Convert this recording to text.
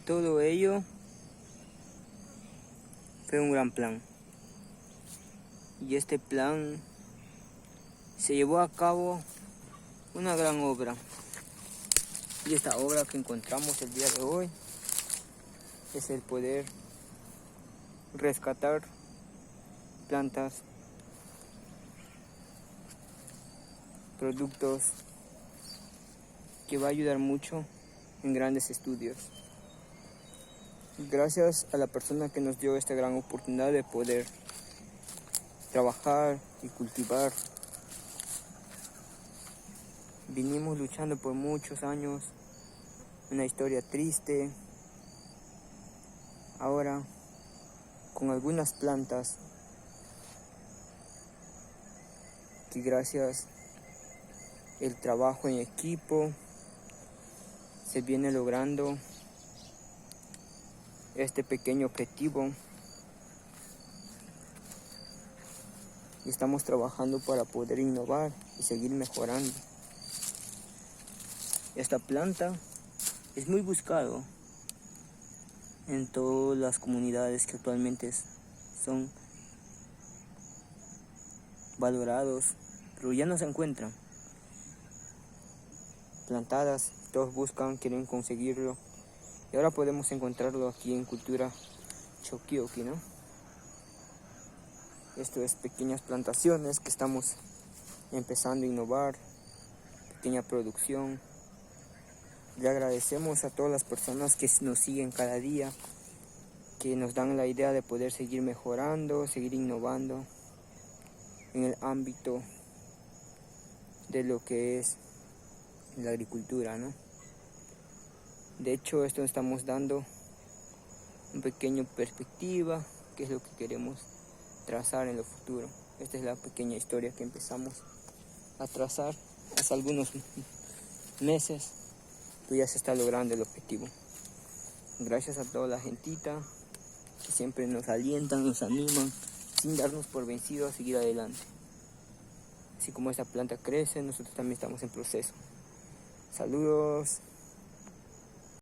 Todo ello fue un gran plan. Y este plan se llevó a cabo una gran obra. Y esta obra que encontramos el día de hoy es el poder rescatar plantas, productos que va a ayudar mucho en grandes estudios. Gracias a la persona que nos dio esta gran oportunidad de poder trabajar y cultivar. Vinimos luchando por muchos años, una historia triste. Ahora, con algunas plantas que gracias al trabajo en equipo se viene logrando este pequeño objetivo. Y estamos trabajando para poder innovar y seguir mejorando. Esta planta es muy buscado en todas las comunidades que actualmente son valorados, pero ya no se encuentran plantadas. Todos buscan, quieren conseguirlo, y ahora podemos encontrarlo aquí en Cultura Chokioki, ¿no? Esto es pequeñas plantaciones que estamos empezando a innovar, pequeña producción. Le agradecemos a todas las personas que nos siguen cada día, que nos dan la idea de poder seguir mejorando, seguir innovando en el ámbito de lo que es la agricultura, ¿no? De hecho, esto estamos dando un pequeño perspectiva, que es lo que queremos trazar en lo futuro. Esta es la pequeña historia que empezamos a trazar hace algunos meses, pero ya se está logrando el objetivo. Gracias a toda la gentita que siempre nos alientan, nos animan, sin darnos por vencidos a seguir adelante. Así como esta planta crece, nosotros también estamos en proceso. Saludos.